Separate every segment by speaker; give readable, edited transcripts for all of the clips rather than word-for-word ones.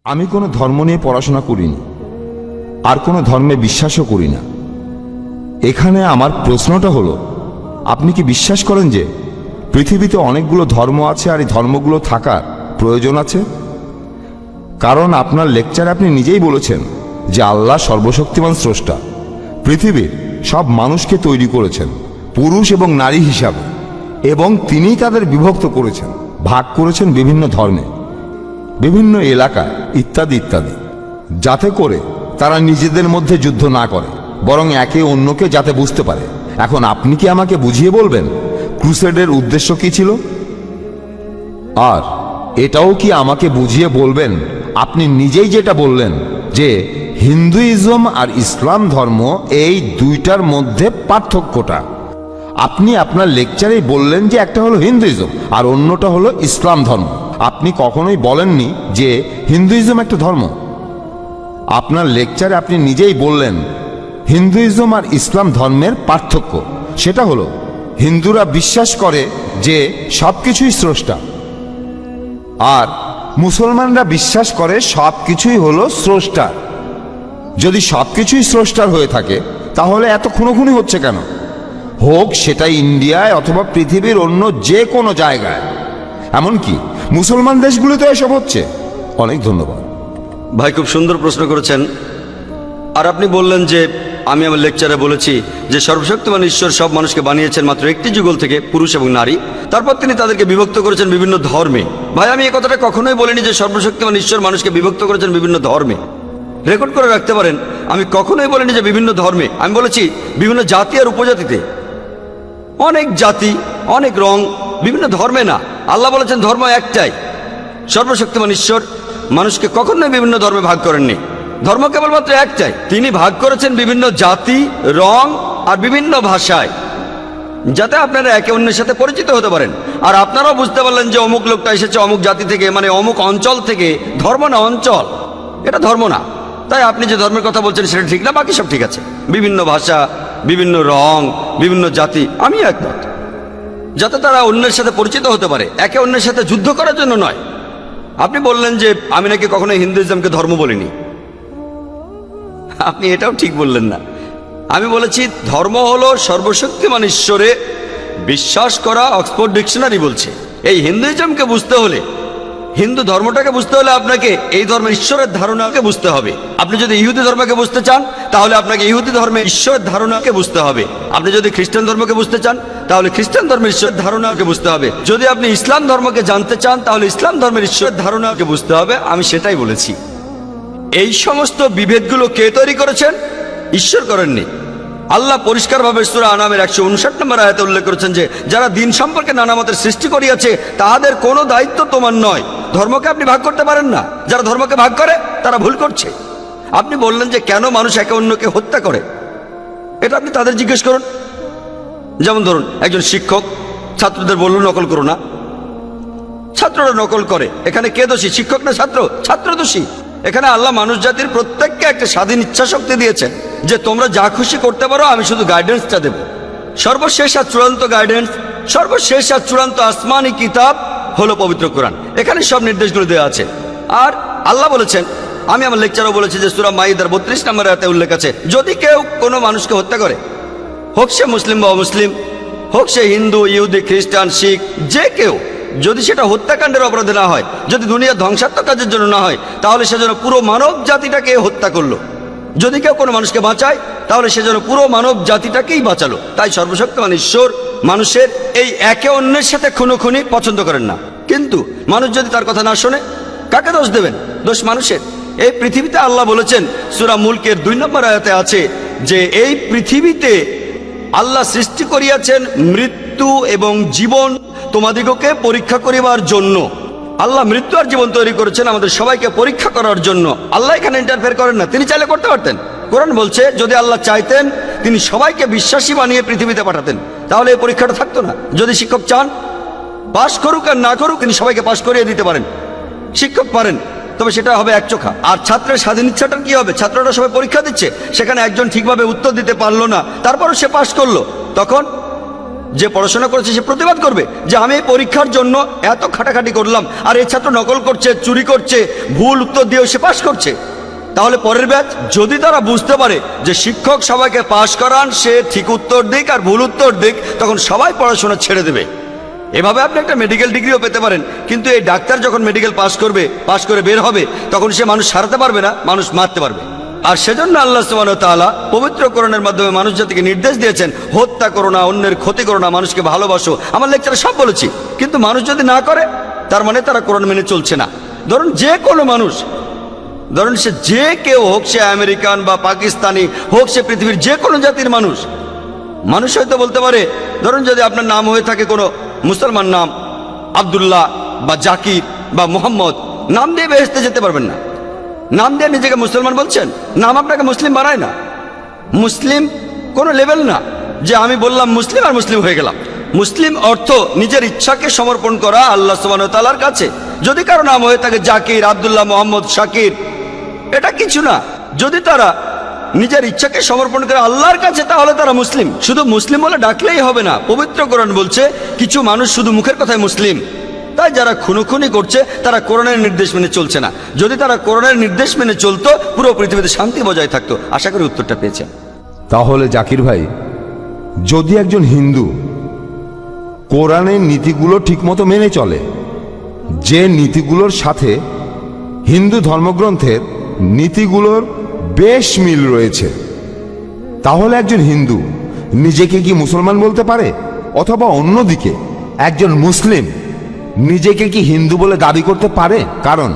Speaker 1: আমি কোনো ধর্ম নিয়ে পড়াশোনা করিনি, আর কোনো ধর্মে বিশ্বাসও করি না। এখানে আমার প্রশ্নটা হলো, আপনি কি বিশ্বাস করেন যে পৃথিবীতে অনেকগুলো ধর্ম আছে আর এই ধর্মগুলো থাকার প্রয়োজন আছে? কারণ আপনার লেকচারে আপনি নিজেই বলেছেন যে আল্লাহ সর্বশক্তিমান স্রষ্টা, পৃথিবীর সব মানুষকে তৈরি করেছেন পুরুষ এবং নারী হিসাবে, এবং তিনিই তাদের বিভক্ত করেছেন, ভাগ করেছেন বিভিন্ন ধর্মে, বিভিন্ন এলাকায়, ইত্যাদি ইত্যাদি, যাতে করে তারা নিজেদের মধ্যে যুদ্ধ না করে, বরং একে অন্যকে যাতে বুঝতে পারে। এখন আপনি কি আমাকে বুঝিয়ে বলবেন ক্রুসেডের উদ্দেশ্য কি ছিল? আর এটাও কি আমাকে বুঝিয়ে বলবেন, আপনি নিজেই যেটা বললেন যে হিন্দুইজম আর ইসলাম ধর্ম এই দুইটার মধ্যে পার্থক্যটা? আপনি আপনার লেকচারেই বললেন যে একটা হলো হিন্দুইজম আর অন্যটা হলো ইসলাম ধর্ম। আপনি কখনোই বলেননি যে হিন্দুইজম একটা ধর্ম। আপনার লেকচারে আপনি নিজেই বললেন হিন্দুইজম আর ইসলাম ধর্মের পার্থক্য সেটা হলো হিন্দুরা বিশ্বাস করে যে সবকিছুই স্রষ্টা, আর মুসলমানরা বিশ্বাস করে সবকিছুই হলো স্রষ্টার। যদি সবকিছুই স্রষ্টার হয়ে থাকে তাহলে এত খুনোখুনি হচ্ছে কেন? হোক সেটা ইন্ডিয়ায় অথবা পৃথিবীর অন্য যে কোনো জায়গায়, এমনকি মুসলমান দেশগুলোতে এসব হচ্ছে। অনেক ধন্যবাদ
Speaker 2: ভাই, খুব সুন্দর প্রশ্ন করেছেন। আর আপনি বললেন যে আমি আমার লেকচারে বলেছি যে সর্বশক্তিমান ঈশ্বর সব মানুষকে বানিয়েছেন মাত্র একটি যুগল থেকে, পুরুষ এবং নারী, তারপর তিনি তাদেরকে বিভক্ত করেছেন বিভিন্ন ধর্মে। ভাই, আমি এই কথাটা কখনোই বলিনি যে সর্বশক্তিমান ঈশ্বর মানুষকে বিভক্ত করেছেন বিভিন্ন ধর্মে। রেকর্ড করে রাখতে পারেন, আমি কখনোই বলিনি যে বিভিন্ন ধর্মে। আমি বলেছি বিভিন্ন জাতি আর উপজাতিতে। অনেক জাতি, অনেক রং, বিভিন্ন ধর্মে না। আল্লাহ বলেছেন ধর্ম একটাই। সর্বশক্তিমান ঈশ্বর মানুষকে কখনোই বিভিন্ন ধর্মে ভাগ করেননি। ধর্ম কেবলমাত্র একটাই। তিনি ভাগ করেছেন বিভিন্ন জাতি, রং আর বিভিন্ন ভাষায়, যাতে আপনারা একে অন্যের সাথে পরিচিত হতে পারেন। আর আপনারাও বুঝতে পারলেন যে অমুক লোকটা এসেছে অমুক জাতি থেকে, মানে অমুক অঞ্চল থেকে। ধর্ম না, অঞ্চল, এটা ধর্ম না। তাই আপনি যে ধর্মের কথা বলছেন সেটা ঠিক না, বাকি সব ঠিক আছে। বিভিন্ন ভাষা, বিভিন্ন রং, বিভিন্ন জাতি, আমি একমত, যাতে তারা অন্যের সাথে পরিচিত হতে পারে, একে অন্যের সাথে যুদ্ধ করার জন্য নয়। আপনি বললেন যে আমি নাকি কখনো হিন্দুইজমকে ধর্ম বলিনি। আপনি এটাও ঠিক বললেন না। আমি বলেছি ধর্ম হলো সর্বশক্তিমান ঈশ্বরে বিশ্বাস করা। অক্সফোর্ড ডিকশনারি বলছে এই হিন্দুইজমকে বুঝতে হলে, হিন্দু ধর্মটাকে বুঝতে হলে আপনাকে এই ধর্মের ঈশ্বরের ধারণাকে বুঝতে হবে। আপনি যদি ইহুদি ধর্মকে বুঝতে চান তাহলে আপনাকে ইহুদি ধর্মের ঈশ্বরের ধারণাকে বুঝতে হবে। আপনি যদি খ্রিস্টান ধর্মকে বুঝতে চান তাহলে খ্রিস্টান ধর্মের ঈশ্বরের ধারণাকে বুঝতে হবে। যদি আপনি ইসলাম ধর্মকে জানতে চান তাহলে ইসলাম ধর্মের ঈশ্বরের ধারণাকে বুঝতে হবে। আমি সেটাই বলেছি। এই সমস্ত বিভেদগুলো কে তৈরি করেছেন? ঈশ্বর করেননি। আল্লাহ পরিষ্কারভাবে সূরা আনামের 159 নম্বর আয়াতে উল্লেখ করেছেন যে যারা দিন সম্পর্কে নানা মতের সৃষ্টি করিয়াছে তাহাদের কোনো দায়িত্ব তোমার নয়। ধর্মকে আপনি ভাগ করতে পারেন না। যারা ধর্মকে ভাগ করে তারা ভুল করছে। আপনি বললেন যে কেন মানুষ একে অন্যকে হত্যা করে, এটা আপনি তাদের জিজ্ঞেস করুন। যেমন ধরুন, একজন শিক্ষক ছাত্রদের বলল নকল করো না, ছাত্ররা নকল করে। এখানে কে দোষী, শিক্ষক না ছাত্র? ছাত্র দোষী। এখানে আল্লাহ মানুষ জাতির প্রত্যেককে একটা স্বাধীন ইচ্ছা শক্তি দিয়েছেন যে তোমরা যা খুশি করতে পারো, আমি শুধু গাইডেন্সটা দেব। সর্বশেষ আর চূড়ান্ত গাইডেন্স, সর্বশেষ আর চূড়ান্ত আসমানি কিতাব হলো পবিত্র কোরআন। এখানে সব নির্দেশগুলো দেওয়া আছে। আর আল্লাহ বলেছেন, আমি আমার লেকচারও বলেছি যে সূরা মাইদার 32 নম্বর আয়াতে উল্লেখ আছে, যদি কেউ কোনো মানুষকে হত্যা করে, হোক সে মুসলিম বা অমুসলিম, হোক সে হিন্দু, ইহুদি, খ্রিস্টান, শিখ, যে কেউ, যদি সেটা হত্যাকাণ্ডের অপরাধে না হয়, যদি দুনিয়া ধ্বংসাত্মক কাজের জন্য না হয়, তাহলে সে যেন পুরো মানব জাতিটাকে হত্যা করলো। যদি কেউ কোনো মানুষকে বাঁচায় তাহলে সে যেন পুরো মানব জাতিটাকেই বাঁচালো। তাই সর্বশক্তিমান ঈশ্বর মানুষের এই একে অন্যের সাথে খুনোখুনি পছন্দ করেন না। কিন্তু মানুষ যদি তার কথা না শোনে, কাকে দোষ দেবেন? দোষ মানুষের। এই পৃথিবীতে আল্লাহ বলেছেন, সূরা মুলকের 2 নম্বর আয়াতে আছে যে এই পৃথিবীতে আল্লাহ সৃষ্টি করিয়াছেন মৃত্যু এবং জীবন তোমাদিগকে পরীক্ষা করিবার জন্য। আল্লাহ মৃত্যু আর জীবন তৈরি করেছেন আমাদের সবাইকে পরীক্ষা করার জন্য। আল্লাহ এখানে ইন্টারফেয়ার করেন না। তিনি চাইলে করতে পারতেন। কোরআন বলছে যদি আল্লাহ চাইতেন তিনি সবাইকে বিশ্বাসী বানিয়ে পৃথিবীতে পাঠাতেন, তাহলে এই পরীক্ষাটা থাকতো না। যদি শিক্ষক চান পাশ করুক আর না করুক, তিনি সবাইকে পাশ করিয়ে দিতে পারেন। শিক্ষক পারেন, তবে সেটা হবে একচোখা। আর ছাত্রের স্বাধীন ইচ্ছাটার কি হবে? ছাত্ররা সবাই পরীক্ষা দিচ্ছে, সেখানে একজন ঠিকভাবে উত্তর দিতে পারলো না, তারপরও সে পাশ করলো, তখন যে পড়াশোনা করেছে সে প্রতিবাদ করবে যে আমি এই পরীক্ষার জন্য এত খাটাখাটি করলাম, আর এই ছাত্র নকল করছে, চুরি করছে, ভুল উত্তর দিয়েও সে পাশ করছে। তাহলে পরের ব্যাচ যদি তারা বুঝতে পারে যে শিক্ষক সবাইকে পাশ করান, সে ঠিক উত্তর দিক আর ভুল উত্তর দিক, তখন সবাই পড়াশোনা ছেড়ে দেবে। এভাবে আপনি একটা মেডিকেল ডিগ্রিও পেতে পারেন, কিন্তু এই ডাক্তার যখন মেডিকেল পাশ করে বের হবে, তখন সে মানুষ সারাতে পারবে না, মানুষ মারতে পারবে। আর সেজন্য আল্লাহ সুবহানাহু ওয়া তাআলা পবিত্র কোরআনের মাধ্যমে মানুষ জাতিকে নির্দেশ দিয়েছেন, হত্যা করো না, অন্যের ক্ষতি করো না, মানুষকে ভালোবাসো। আমার লেকচারে সব বলেছি, কিন্তু মানুষ যদি না করে তার মানে তারা কোরআন মেনে চলছে না। ধরুন যে কোনো মানুষ, ধরুন সে যে কেউ হোক, সে আমেরিকান বা পাকিস্তানি হোক, সে পৃথিবীর যে কোনো জাতির মানুষ, মানুষ হয়তো বলতে পারে, ধরুন যদি আপনার নাম হয়ে থাকে কোনো মুসলমান নাম, আব্দুল্লাহ বা জাকির বা মোহাম্মদ, নাম দিয়ে বেহেশতে যেতে পারবেন না। নাম দিয়ে নিজেকে মুসলমান বলছেন, নাম আপনাকে মুসলিম বানায় না। মুসলিম কোনো লেভেল না যে আমি বললাম মুসলিম আর মুসলিম হয়ে গেলাম। মুসলিম অর্থ নিজের ইচ্ছাকে সমর্পণ করা আল্লাহ সুবহানাহু ওয়া তাআলার কাছে। যদি কারো নাম হয়ে থাকে জাকির, আব্দুল্লাহ, মোহাম্মদ, শাকির, এটা কিছু না। যদি তারা নিজের ইচ্ছাকে সমর্পণ করে আল্লাহর কাছে, তাহলে তারা মুসলিম। শুধু মুসলিম বলে ডাকলেই হবে না। পবিত্র কোরআন বলছে কিছু মানুষ শুধু মুখের কথায় মুসলিম, তাই যারা খুনোখুনি করছে তারা কোরআনের নির্দেশ মেনে চলছে না। যদি তারা কোরআনের নির্দেশ মেনে চলতো, পুরো পৃথিবীতে শান্তি বজায় থাকতো। আশা করি উত্তরটা পেয়েছেন।
Speaker 1: তাহলে জাকির ভাই, যদি একজন হিন্দু কোরআনের নীতিগুলো ঠিকমতো মেনে চলে, যে নীতিগুলোর সাথে হিন্দু ধর্মগ্রন্থের নীতিগুলোর বেশ মিল রয়েছে, তাহলে একজন হিন্দু নিজেকে কি মুসলমান বলতে পারে? অথবা অন্যদিকে একজন মুসলিম নিজেকে কি হিন্দু বলে দাবি করতে পারে? কারণ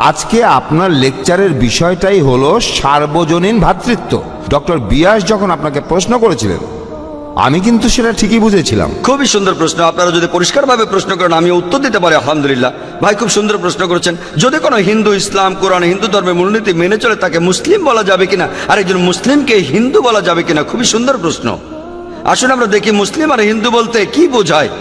Speaker 1: আজকে আপনার লেকচারের বিষয়টাই হলো সার্বজনীন ভ্রাতৃত্ব। ডক্টর বিয়াস যখন আপনাকে প্রশ্ন করেছিলেন, আমি কিন্তু সেটা ঠিকই বুঝেছিলাম।
Speaker 2: খুবই সুন্দর প্রশ্ন। আপনারা যদি পরিষ্কারভাবে প্রশ্ন করেন, আমি উত্তর দিতে পারি আলহামদুলিল্লাহ। ভাই খুব সুন্দর প্রশ্ন করেছেন। যদি কোনো হিন্দু ইসলাম, কোরআন, হিন্দু ধর্মের মূলনীতি মেনে চলে, তাকে মুসলিম বলা যাবে কিনা, আর একজন মুসলিমকে হিন্দু বলা যাবে কিনা, খুবই সুন্দর প্রশ্ন। আসুন আমরা দেখি মুসলিম আর হিন্দু বলতে কি বোঝায়।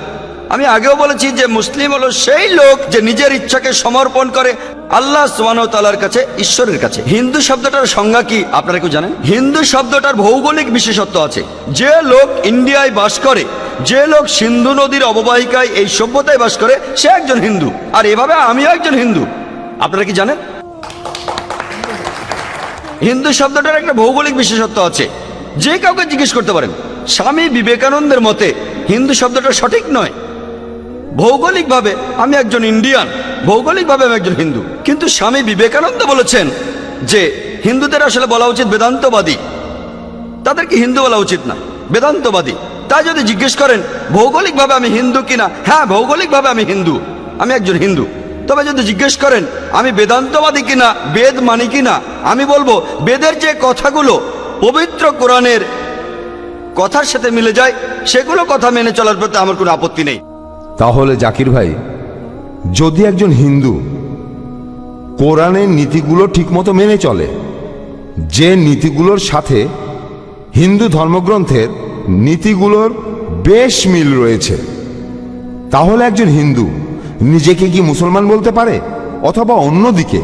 Speaker 2: আমি আগেও বলেছি যে মুসলিম হলো সেই লোক যে নিজের ইচ্ছাকে সমর্পণ করে আল্লাহ সুবহানাহু ওয়া তাআলার কাছে, ঈশ্বরের কাছে। হিন্দু শব্দটার সংজ্ঞা কি আপনারা কেউ জানেন? হিন্দু শব্দটার ভৌগোলিক বিশেষত্ব আছে। যে লোক ইন্ডিয়ায় বাস করে, যে লোক সিন্ধু নদীর অববাহিকায় এই সভ্যতায় বাস করে, সে একজন হিন্দু। আর এভাবে আমিও একজন হিন্দু। আপনারা কি জানেন? হিন্দু শব্দটার একটা ভৌগোলিক বিশেষত্ব আছে। যে কাউকে জিজ্ঞেস করতে পারেন, স্বামী বিবেকানন্দের মতে হিন্দু শব্দটা সঠিক নয়। ভৌগোলিকভাবে আমি একজন ইন্ডিয়ান, ভৌগোলিকভাবে আমি একজন হিন্দু। কিন্তু স্বামী বিবেকানন্দ বলেছেন যে হিন্দুদের আসলে বলা উচিত বেদান্তবাদী, তাদেরকে হিন্দু বলা উচিত না, বেদান্তবাদী। তাই যদি জিজ্ঞেস করেন ভৌগোলিকভাবে আমি হিন্দু কিনা, হ্যাঁ ভৌগোলিকভাবে আমি হিন্দু, আমি একজন হিন্দু। তবে যদি জিজ্ঞেস করেন আমি বেদান্তবাদী কিনা, বেদ মানি কিনা, আমি বলবো বেদের যে কথাগুলো পবিত্র কোরআনের কথার সাথে মিলে যায়, সেগুলো কথা মেনে চলার প্রতি আমার কোনো আপত্তি নেই।
Speaker 1: তাহলে জাকির ভাই, যদি একজন হিন্দু কোরআনের নীতিগুলো ঠিকমতো মেনে চলে, যে নীতিগুলোর সাথে হিন্দু ধর্মগ্রন্থের নীতিগুলোর বেশ মিল রয়েছে, তাহলে একজন হিন্দু নিজেকে কি মুসলমান বলতে পারে? অথবা অন্যদিকে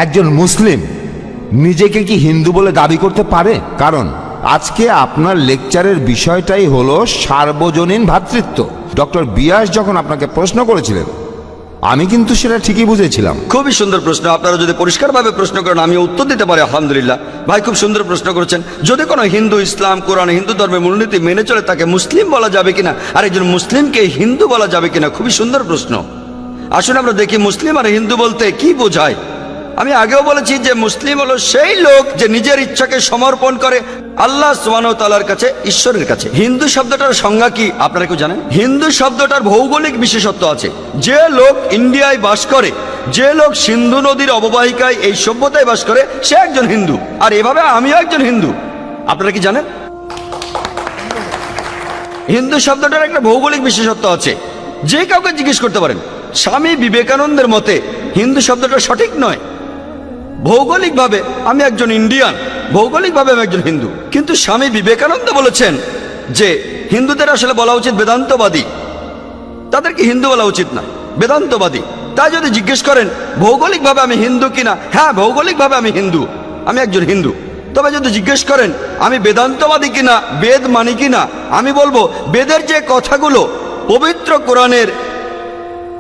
Speaker 1: একজন মুসলিম নিজেকে কি হিন্দু বলে দাবি করতে পারে? কারণ আজকে আপনার লেকচারের বিষয়টাই হলো সার্বজনীন ভ্রাতৃত্ব। ডক্টর বিয়াস যখন আপনাকে প্রশ্ন করেছিলেন, আমি কিন্তু সেটা ঠিকই বুঝেছিলাম।
Speaker 2: খুবই সুন্দর প্রশ্ন। আপনারা যদি পরিষ্কারভাবে প্রশ্ন করেন, আমি উত্তর দিতে পারি আলহামদুলিল্লাহ। ভাই খুব সুন্দর প্রশ্ন করেছেন। যদি কোনো হিন্দু ইসলাম, কোরআন, হিন্দু ধর্মের মূলনীতি মেনে চলে, তাকে মুসলিম বলা যাবে কিনা, আর একজন মুসলিমকে হিন্দু বলা যাবে কিনা, খুবই সুন্দর প্রশ্ন। আসুন আমরা দেখি মুসলিম আর হিন্দু বলতে কি বোঝায়। আমি আগেও বলেছি যে মুসলিম হলো সেই লোক যে নিজের ইচ্ছাকে সমর্পণ করে আল্লাহ সুবহানাহু ওয়া তাআলার কাছে, ঈশ্বরের কাছে। হিন্দু শব্দটার সংজ্ঞা কি আপনারা কেউ জানেন? হিন্দু শব্দটার ভৌগোলিক বিশেষত্ব আছে। যে লোক ইন্ডিয়ায় বাস করে, যে লোক সিন্ধু নদীর অববাহিকায় এই সভ্যতায় বাস করে, সে একজন হিন্দু। আর এভাবে আমিও একজন হিন্দু। আপনারা কি জানেন? হিন্দু শব্দটার একটা ভৌগোলিক বিশেষত্ব আছে। যে কাউকে জিজ্ঞেস করতে পারেন, স্বামী বিবেকানন্দের মতে হিন্দু শব্দটা সঠিক নয়। ভৌগোলিকভাবে আমি একজন ইন্ডিয়ান, ভৌগোলিকভাবে আমি একজন হিন্দু। কিন্তু স্বামী বিবেকানন্দ বলেছেন যে হিন্দুদের আসলে বলা উচিত বেদান্তবাদী, তাদেরকে হিন্দু বলা উচিত না, বেদান্তবাদী। তাই যদি জিজ্ঞেস করেন ভৌগোলিকভাবে আমি হিন্দু কিনা, হ্যাঁ ভৌগোলিকভাবে আমি হিন্দু, আমি একজন হিন্দু। তবে যদি জিজ্ঞেস করেন আমি বেদান্তবাদী কিনা, বেদ মানি কিনা, আমি বলবো বেদের যে কথাগুলো পবিত্র কোরআনের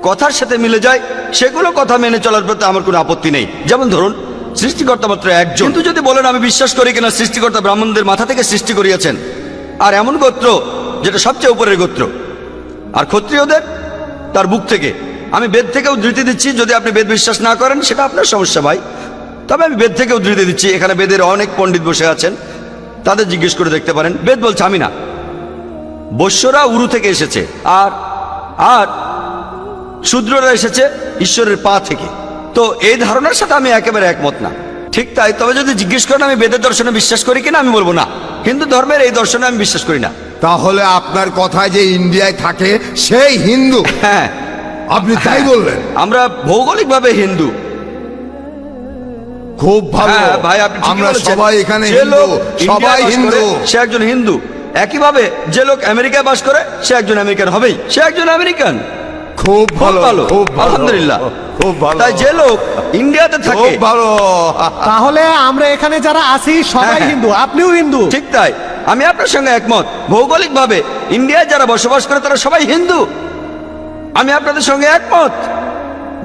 Speaker 2: কথার সাথে মিলে যায় সেগুলো কথা মেনে চলার প্রতি আমার কোনো আপত্তি নেই। যেমন ধরুন, সৃষ্টিকর্তা মাত্র একজন, কিন্তু যদি বলেন আমি বিশ্বাস করি কিনা সৃষ্টিকর্তা ব্রাহ্মণদের মাথা থেকে সৃষ্টি করিয়েছেন, আর এমন গোত্র যেটা সবচেয়ে উপরের গোত্র, আর ক্ষত্রিয়দের তার বুক থেকে, আমি বেদ থেকে উদ্ধৃতি দিচ্ছি। যদি আপনি বেদ বিশ্বাস না করেন সেটা আপনার সমস্যা ভাই, তবে আমি বেদ থেকে উদ্ধৃতি দিচ্ছি। এখানে বেদের অনেক পণ্ডিত বসে আছেন, তাদের জিজ্ঞেস করে দেখতে পারেন। বেদ বলছে, আমি না, বৈশ্যরা উরু থেকে এসেছে, আর আর শূদ্ররা এসেছে ঈশ্বরের পা থেকে। তো এই ধারণার সাথে আমি একেবারে একমত না। ঠিক তাই, তবে যদি জিজ্ঞেস করেন আমি বেদের দর্শনে বিশ্বাস করি কিনা, আমি বলবো না। হিন্দু ধর্মের এই দর্শনে আমি বিশ্বাস করি না।
Speaker 3: তাহলে আপনার কথায় যে ইন্ডিয়ায় থাকে সেই হিন্দু,
Speaker 2: হ্যাঁ,
Speaker 3: আপনি তাই বললেন?
Speaker 2: আমরা ভৌগোলিকভাবে হিন্দু।
Speaker 3: খুব ভালো
Speaker 2: হ্যাঁ ভাই, আপনি ঠিকই
Speaker 3: আমরা
Speaker 2: বলেছেন।
Speaker 3: সবাই এখানে
Speaker 2: যে
Speaker 3: হিন্দু,
Speaker 2: লোক
Speaker 3: সবাই
Speaker 2: ইন্ডিয়ায় বাস
Speaker 3: হিন্দু।
Speaker 2: করে, সে একজন হিন্দু। একইভাবে যে লোক আমেরিকায় বাস করে সে একজন আমেরিকান হবেই, সে একজন আমেরিকান।
Speaker 3: খুব
Speaker 2: খুব
Speaker 3: ভালো,
Speaker 2: ভালো,
Speaker 3: খুব ভালো,
Speaker 2: আলহামদুলিল্লাহ।
Speaker 3: খুব ভালো।
Speaker 2: তাই যে লোক ইন্ডিয়াতে থাকে,
Speaker 3: খুব ভালো।
Speaker 4: তাহলে আমরা এখানে যারা আছি সবাই
Speaker 2: হ্যাঁ।
Speaker 4: হিন্দু, আপনিও হিন্দু।
Speaker 2: ঠিক তাই, আমি আপনার সঙ্গে একমত। ভৌগোলিকভাবে ইন্ডিয়ায় যারা বসবাস করে তারা সবাই হিন্দু, আমি আপনাদের সঙ্গে একমত।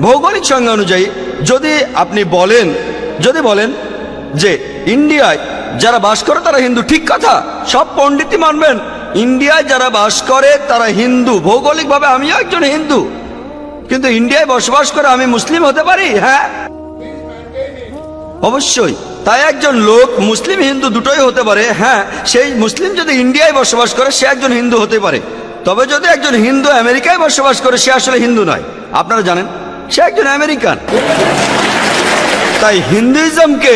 Speaker 2: ভৌগোলিক সংজ্ঞা অনুযায়ী যদি আপনি বলেন, যদি বলেন যে ইন্ডিয়ায় যারা বাস করে তারা হিন্দু, ঠিক কথা, সব পণ্ডিতই মানবেন ইন্ডিয়ায় যারা বাস করে তারা হিন্দু। ভৌগোলিকভাবে আমিও একজন হিন্দু, কিন্তু ইন্ডিয়ায় বসবাস করে আমি মুসলিম হতে পারি? হ্যাঁ, অবশ্যই। তাই একজন লোক মুসলিম হিন্দু দুটোই হতে পারে। হ্যাঁ, সেই মুসলিম যদি ইন্ডিয়ায় বসবাস করে সে একজন হিন্দু হতে পারে। তবে যদি একজন হিন্দু আমেরিকায় বসবাস করে সে আসলে হিন্দু নয়, আপনারা জানেন, সে একজন আমেরিকান। তাই হিন্দুইজমকে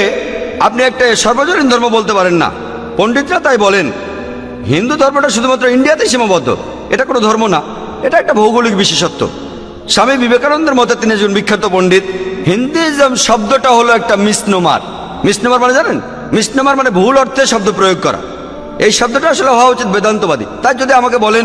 Speaker 2: আপনি একটা সর্বজনীন ধর্ম বলতে পারেন না। পণ্ডিতরা তাই বলেন হিন্দু ধর্মটা শুধুমাত্র ইন্ডিয়াতেই সীমাবদ্ধ। এটা কোনো ধর্ম না, এটা একটা ভৌগোলিক বিশেষত্ব। স্বামী বিবেকানন্দের মতে, তিনি একজন বিখ্যাত পণ্ডিত, হিন্দুইজম শব্দটা হলো একটা মিসনোমার। মিসনোমার মানে জানেন? মিসনোমার মানে ভুল অর্থে শব্দ প্রয়োগ করা। এই শব্দটা আসলে হওয়া উচিত বেদান্তবাদী। তাই যদি আমাকে বলেন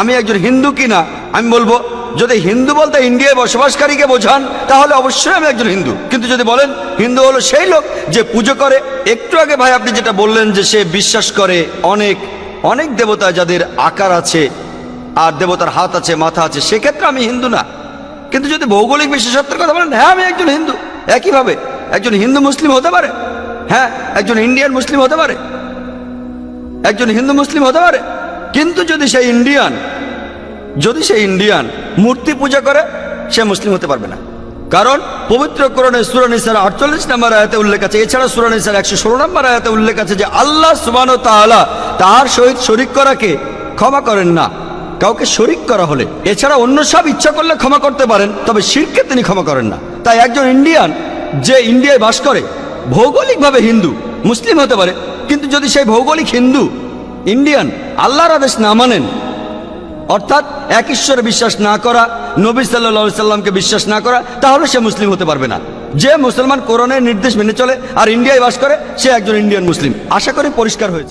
Speaker 2: আমি একজন হিন্দু কিনা, আমি বলবো যদি হিন্দু বলতে ইন্ডিয়ায় বসবাসকারীকে বোঝান তাহলে অবশ্যই আমি একজন হিন্দু। কিন্তু যদি বলেন হিন্দু হলো সেই লোক যে পুজো করে, একটু আগে ভাই আপনি যেটা বললেন যে সে বিশ্বাস করে অনেক অনেক দেবতা যাদের আকার আছে আর দেবতার হাত আছে, মাথা আছে, সেক্ষেত্রে আমি হিন্দু না। কিন্তু যদি ভৌগোলিক বিশেষত্বের কথা বলেন, হ্যাঁ আমি একজন হিন্দু। একইভাবে একজন হিন্দু মুসলিম হতে পারে, হ্যাঁ একজন ইন্ডিয়ান মুসলিম হতে পারে, একজন হিন্দু মুসলিম হতে পারে। কিন্তু যদি সেই ইন্ডিয়ান মূর্তি পূজা করে সে মুসলিম হতে পারবে না। কারণ পবিত্র কোরআনে সূরা নিসার 48 নম্বর আয়াতে উল্লেখ আছে, এছাড়া সূরা নিসার 116 নম্বর আয়াতে উল্লেখ আছে যে আল্লাহ সুবহানাহু ওয়া তাআলা তার সহিত শরীক করাকে ক্ষমা করেন না। কাউকে শরীক করা হলে, এছাড়া অন্য সব ইচ্ছা করলে ক্ষমা করতে পারেন, তবে শিরকে তিনি ক্ষমা করেন না। তাই একজন ইন্ডিয়ান যে ইন্ডিয়ায় বাস করে ভৌগোলিকভাবে হিন্দু মুসলিম হতে পারে, কিন্তু যদি সেই ভৌগোলিক হিন্দু ইন্ডিয়ান আল্লাহর আদেশ না মানেন, অর্থাৎ এক ঈশ্বরে বিশ্বাস না করা, নবী সাল্লাল্লাহু আলাইহি সাল্লামকে বিশ্বাস না করা, তাহলে সে মুসলিম হতে পারবে না। যে মুসলমান কোরআনের নির্দেশ মেনে চলে আর ইন্ডিয়ায় বাস করে সে একজন ইন্ডিয়ান মুসলিম। আশা করি পরিষ্কার হয়েছে।